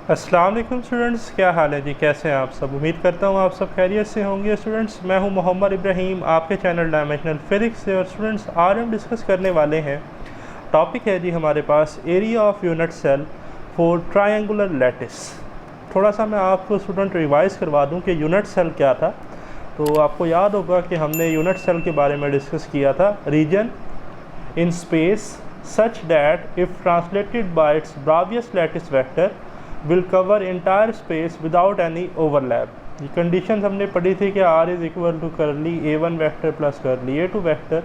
अस्सलाम वालेकुम स्टूडेंट्स, क्या हाल है जी? कैसे हैं आप सब? उम्मीद करता हूँ आप सब खैरियत से होंगे। स्टूडेंट्स, मैं हूँ मोहम्मद इब्राहिम आपके चैनल डायमेंशनल फिजिक्स से। और स्टूडेंट्स, आज हम डिस्कस करने वाले हैं, टॉपिक है जी हमारे पास area of unit cell for triangular lattice. थोड़ा सा मैं आपको स्टूडेंट रिवाइज करवा दूँ कि यूनिट सेल क्या था। तो आपको याद होगा कि हमने यूनिट सेल के बारे में डिस्कस किया था, reason in space such that if translated by its Bravais lattice vector will cover entire space without any overlap। ये कंडीशंस हमने पढ़ी थी कि R इज इक्वल टू करली A1 वेक्टर प्लस करली A2 वेक्टर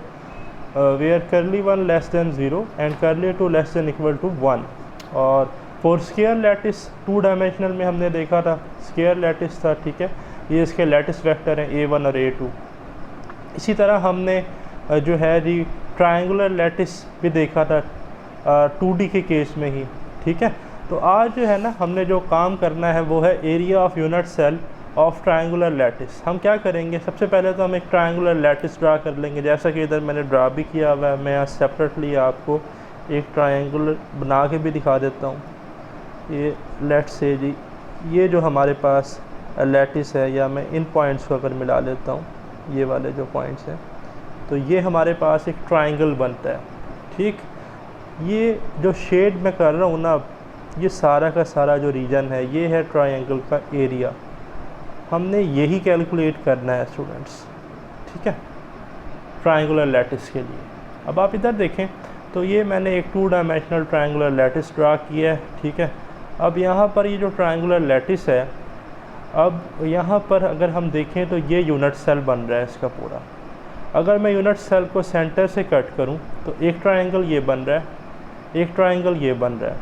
वेयर करली 1 लेस देन 0 एंड करली 2 less than equal to 1। और फॉर स्केयर लैटिस 2 डायमेंशनल में हमने देखा था स्केयर लैटिस था, ठीक है। ये इसके लैटिस वेक्टर हैं A1 और A2। इसी तरह हमने जो है जी ट्रायंगुलर लैटिस भी देखा था 2D के केस में ही, ठीक है। तो आज जो है ना हमने जो काम करना है वो है area of unit cell of triangular lattice. हम क्या करेंगे, सबसे पहले तो हम एक ट्रायंगुलर लैटिस ड्रा कर लेंगे, जैसा कि इधर मैंने ड्रा भी किया हुआ है। मैं यहाँ सेपरेटली आपको एक ट्रायंगुलर बना के भी दिखा देता हूँ। ये लेट्स से जी ये जो हमारे पास लैटिस है, या मैं इन पॉइंट्स को अगर मिला लेता हूँ, ये वाले जो पॉइंट्स हैं, तो ये हमारे पास एक ट्रायंगल बनता है, ठीक। ये जो शेड मैं कर रहा हूँ ना, ये सारा का सारा जो रीजन है ये है ट्रायंगल का एरिया। हमने यही कैलकुलेट करना है स्टूडेंट्स, ठीक है, ट्रायंगुलर लैटिस के लिए। अब आप इधर देखें तो ये मैंने एक 2 डायमेंशनल ट्रायंगुलर लैटिस ड्रा किया है, ठीक है। अब यहाँ पर ये जो ट्रायंगुलर लैटिस है, अब यहाँ पर अगर हम देखें तो ये यूनिट सेल बन रहा है इसका पूरा। अगर मैं यूनिट सेल को सेंटर से कट करूं तो एक ट्रायंगल ये बन रहा है, एक ट्रायंगल ये बन रहा है।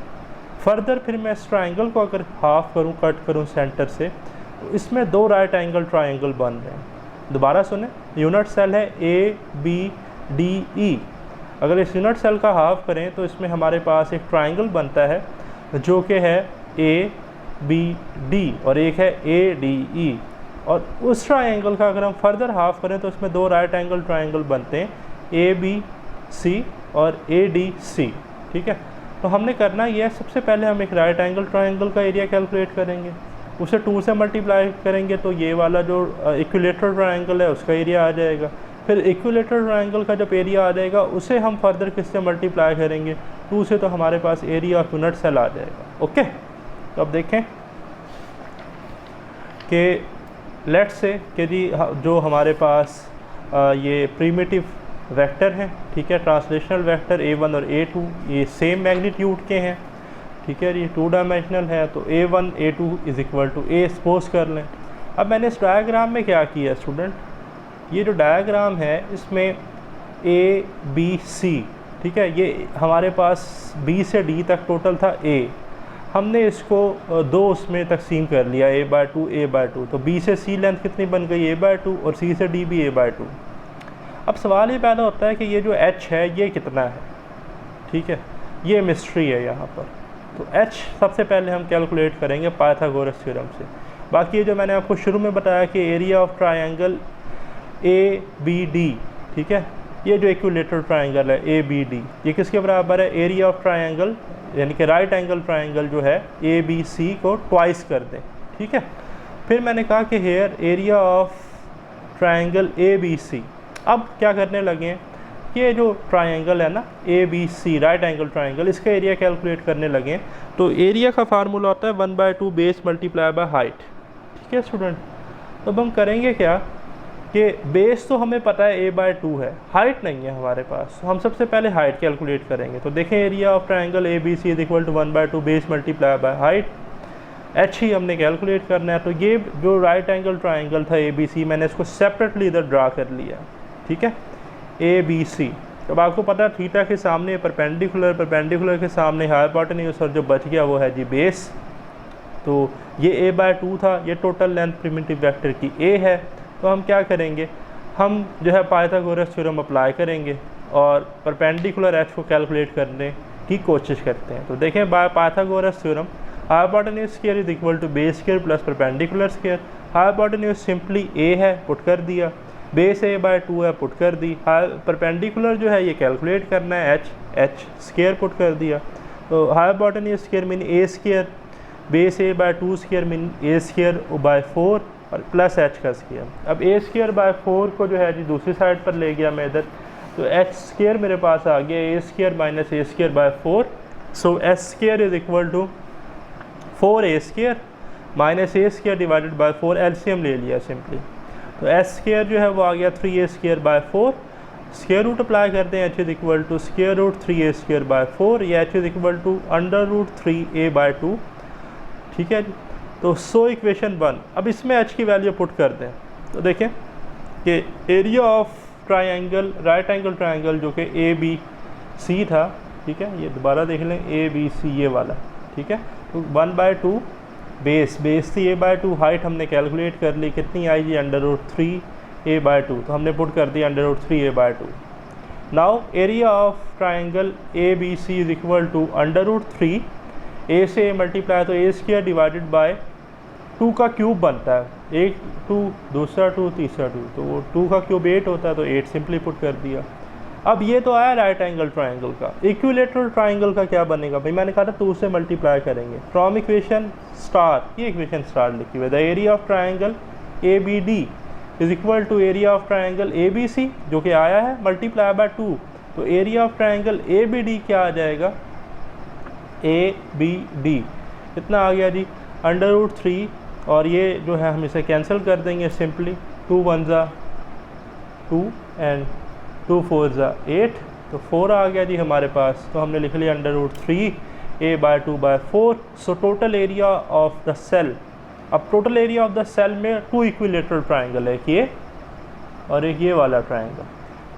फर्दर फिर मैं इस ट्रायंगल को अगर हाफ करूं, कट करूं सेंटर से, तो इसमें 2 राइट एंगल ट्रायंगल बन रहे हैं। दोबारा सुने, यूनिट सेल है ABDE। अगर इस यूनिट सेल का हाफ करें तो इसमें हमारे पास एक ट्रायंगल बनता है जो कि है ABD और एक है ADE। और उस ट्रायंगल का अगर हम फर्दर हाफ करें तो इसमें 2 राइट एंगल ट्रायंगल बनते हैं ABC और ADC, ठीक है। तो हमने करना ये है, सबसे पहले हम एक राइट एंगल ट्रायंगल का एरिया कैलकुलेट करेंगे, उसे 2 से मल्टीप्लाई करेंगे तो ये वाला जो इक्विलेटरल ट्रायंगल है उसका एरिया आ जाएगा। फिर इक्विलेटरल ट्रायंगल का जब एरिया आ जाएगा उसे हम फर्दर किससे मल्टीप्लाई करेंगे, 2 से, तो हमारे पास एरिया ऑफ यूनिट सेल आ जाएगा। ओके, तो अब देखें कि लेट्स से कि जी जो हमारे पास ये प्रीमिटिव वेक्टर हैं, ठीक है, ट्रांसलेशनल वेक्टर A1 और A2 ये सेम मैग्नीट्यूड के हैं, ठीक है। ये 2 डायमेंशनल है तो A1 A2 is equal to A suppose कर लें। अब मैंने इस डायग्राम में क्या किया स्टूडेंट, ये जो डायग्राम है इसमें ABC, ठीक है, ये हमारे पास B से D तक टोटल था A। हमने इसको 2 उसमें तकसीम कर लिया, A/2 A/2। तो B से C लेंथ कितनी बन गई, A/2, और C से D भी A/2। अब सवाल ये पैदा होता है कि ये जो H है ये कितना है, ठीक है, ये मिस्ट्री है यहाँ पर। तो H सबसे पहले हम कैलकुलेट करेंगे पाइथागोरस थ्योरम से। बाकी ये जो मैंने आपको शुरू में बताया कि एरिया ऑफ ट्रायंगल ABD, ठीक है, ये जो इक्विलेटरल ट्रायंगल है ABD, ये किसके बराबर है, एरिया ऑफ ट्रायंगल यानी कि राइट एंगल ट्रायंगल जो है ABC को ट्वाइस कर दें, ठीक है। फिर मैंने कहा कि here area of triangle ABC। अब क्या करने लगे हैं, ये जो ट्रायंगल है ना ABC राइट एंगल ट्रायंगल, इसका एरिया कैलकुलेट करने लगे हैं। तो एरिया का फार्मूला होता है 1/2 बेस मल्टीप्लाई बाय हाइट, ठीक है स्टूडेंट। तो अब हम करेंगे क्या कि बेस तो हमें पता है A/2 है, हाइट नहीं है हमारे पास, तो हम सबसे पहले हाइट कैलकुलेट करेंगे। तो देखें area of triangle ABC is equal to 1/2 base multiply by height, H ही हमने कैलकुलेट करना है। तो ये जो राइट एंगल ट्रायंगल था ABC, मैंने इसको सेपरेटली इधर ड्रा कर लिया, ठीक है, ABC। तो आपको पता है थीटा के सामने परपेंडिकुलर, परपेंडिकुलर के सामने हाइपोटेन्यूज, और जो बच गया वो है जी बेस। तो ये A/2 था, ये टोटल लेंथ प्रिमिटिव वेक्टर की A है। तो हम क्या करेंगे, हम जो है पाइथागोरस थ्योरम अप्लाई करेंगे और परपेंडिकुलर H को कैलकुलेट करने की कोशिश करते हैं। तो देखें by Pythagoras theorem hypotenuse square is equal to base square plus perpendicular square. Hypotenuse simply A है, पुट कर दिया, बेस A/2 है, पुट कर दी। परपेंडिकुलर जो है ये कैलकुलेट करना है H स्क्वायर पुट कर दिया। तो hypotenuse square mean A square base A by 2 square mean A square by 4 और प्लस एच का स्क्वायर। अब ए स्क्वायर बाय 4 को जो है जी दूसरी साइड पर ले गया मैं इधर, तो एच स्क्वायर मेरे पास आ गया A square minus A square by 4। So H square is equal to 4 A square minus A square divided by 4, LCM ले लिया सिंपली। तो एच स्क्वायर जो है वो आ गया 3 A square by 4, square root apply करते हैं, H is equal to square root 3 A square by 4, या H is equal to under root 3 A by 2। ठीक है जी, तो सो इक्वेशन 1। अब इसमें एच की वैल्यू पुट कर दें तो देखें कि area of triangle, right angle triangle जो कि ए बी सी था, ठीक है, ये दोबारा देख लें ए बी सी ये वाला, ठीक है, तो 1/2 बेस थी ए बाय 2, हाइट हमने कैलकुलेट कर ली कितनी आई जी अंडर रूट 3 ए बाय 2, तो हमने पुट कर दिया under root 3 A by 2। Now area of triangle A B C is equal to under root 3 A से ए मल्टीप्लाई, तो ए स्क्वायर डिवाइडेड बाय 2 का क्यूब बनता है, एक 2 दूसरा 2 तीसरा 2, तो वो 2 का क्यूब 8 होता है, तो 8 सिंपली पुट कर दिया। अब ये तो आया राइट एंगल ट्राइंगल का। इक्विलेटरल ट्राइंगल का क्या बनेगा भाई, मैंने कहा था 2 से मल्टीप्लाई करेंगे फ्रॉम इक्वेशन स्टार, ये इक्वेशन स्टार लिखी हुई है, the area of triangle A B D is equal to area of triangle A B C जो कि आया है मल्टीप्लाई बाय 2, तो area of triangle A B D क्या आ जाएगा, ए बी डी कितना आ गया जी अंडर रूट 3, और ये जो है हम इसे कैंसिल कर देंगे सिंपली, 2 1 ज़ा 2 एंड 2 4 ज़ा 8, तो 4 आ गया जी हमारे पास, तो हमने लिख लिया under root 3 A by 2 by 4। So total area of the cell, अब total area of the cell में 2 इक्विलेटरल ट्राइंगल है, एक ये और एक ये वाला ट्राइंगल,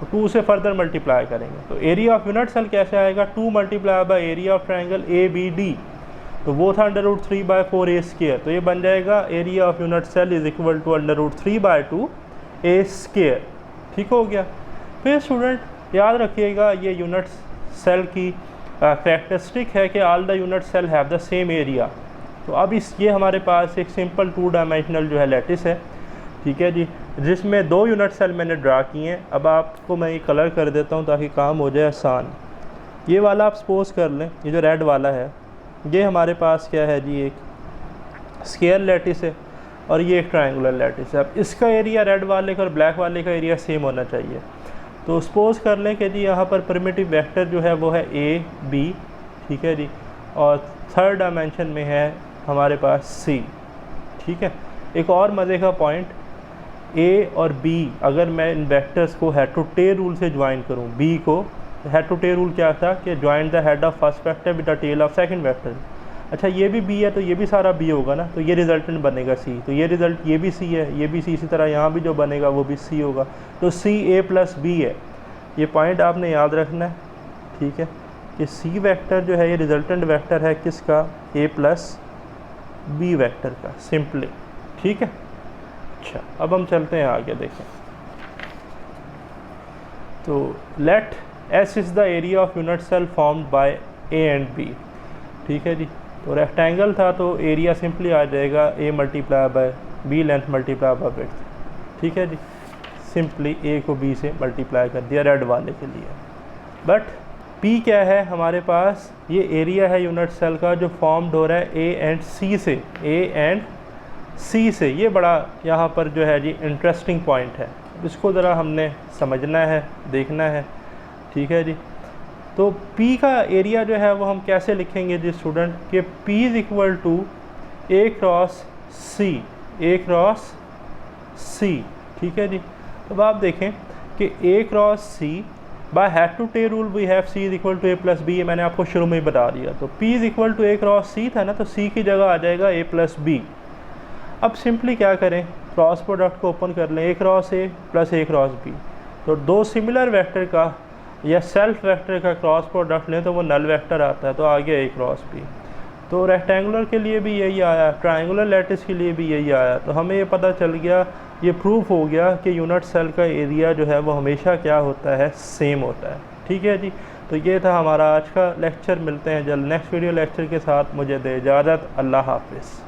तो 2 से फर्दर मल्टीप्लाई करेंगे, तो एरिया ऑफ यूनिट सेल कैसे आएगा, 2 multiply by area of triangle A B D, तो वो था under root 3 by 4 A square, तो ये बन जाएगा area of unit cell is equal to under root 3 by 2 A square. ठीक हो गया। फिर स्टूडेंट याद रखिएगा ये यूनिट सेल की कैरेक्टरिस्टिक है कि all the unit cell have the same area. तो अब ये हमारे पास एक सिंपल 2 डायमेंशनल जो है लैटिस है, ठीक है जी, जिसमें 2 यूनिट सेल मैंने ड्रा किए हैं। अब आपको मैं ये कलर कर देता हूँ ताकि काम हो जाए आसान। ये वाला आप सपोज कर लें, ये जो रेड वाला है ये हमारे पास क्या है जी, एक स्क्वायर लैटिस है और ये एक ट्रायंगुलर लैटिस है। अब इसका एरिया रेड वाले का और ब्लैक वाले का एरिया सेम होना चाहिए। तो सपोज़ कर लें कि जी यहाँ पर प्रिमिटिव वेक्टर जो है वो है ए बी, ठीक है जी, और थर्ड डायमेंशन में है हमारे पास सी। ठीक है, एक और मज़े का पॉइंट, ए और बी अगर मैं इन वेक्टर्स को हेड टू टेल रूल से ज्वाइन करूँ, बी को हेड टू टेल रूल क्या था कि join the head of first vector with the tail of second vector. अच्छा ये भी बी है तो ये भी सारा बी होगा ना, तो ये रिजल्टेंट बनेगा सी, तो ये रिजल्ट ये भी सी है, ये भी सी, इसी तरह यहाँ भी जो बनेगा वो भी सी होगा। तो सी ए प्लस बी है, ये पॉइंट आपने याद रखना है। ठीक है, कि सी वेक्टर जो है ये रिजल्टेंट वेक्टर है किसका, ए प्लस बी वेक्टर का, सिंपली। ठीक है, अच्छा अब हम चलते हैं आगे, देखें। तो let S is the area of unit cell formed by A and B. ठीक है जी, तो रेक्टेंगल था तो एरिया सिंपली आ जाएगा A multiply by B length multiply by width. ठीक है जी, सिंपली ए को बी से मल्टीप्लाई कर दिया रेड वाले के लिए। बट पी क्या है हमारे पास, ये एरिया है यूनिट सेल का जो फॉर्म्ड हो रहा है ए एंड सी से, ए एंड सी से। ये बड़ा यहाँ पर जो है जी इंटरेस्टिंग पॉइंट है, इसको ज़रा हमने समझना है, देखना है। ठीक है जी, तो P का एरिया जो है वो हम कैसे लिखेंगे जी स्टूडेंट, कि P is equal to A cross C, A cross C. ठीक है जी, अब आप देखें कि A cross C by head to tail rule we have C is equal to A plus B, मैंने आपको शुरू में ही बता दिया। तो P is equal to A cross C था ना, तो C की जगह आ जाएगा ए प्लस बी। अब सिंपली क्या करें, क्रॉस प्रोडक्ट को ओपन कर लें, A cross A plus A cross B. तो दो सिमिलर वेक्टर का या सेल्फ वेक्टर का क्रॉस प्रोडक्ट लें तो वो नल वेक्टर आता है, तो आ गया ए क्रॉस बी। तो रेक्टेंगुलर के लिए भी यही आया, ट्रायंगुलर लैटिस के लिए भी यही आया। तो हमें ये पता चल गया, ये प्रूफ हो गया कि यूनिट सेल का एरिया जो है वो हमेशा क्या होता है, सेम होता है। ठीक है जी, तो ये था हमारा आज का लेक्चर। मिलते हैं जल्द नेक्स्ट वीडियो लेक्चर के साथ। मुझे दे इजाज़त, अल्लाह हाफिज़।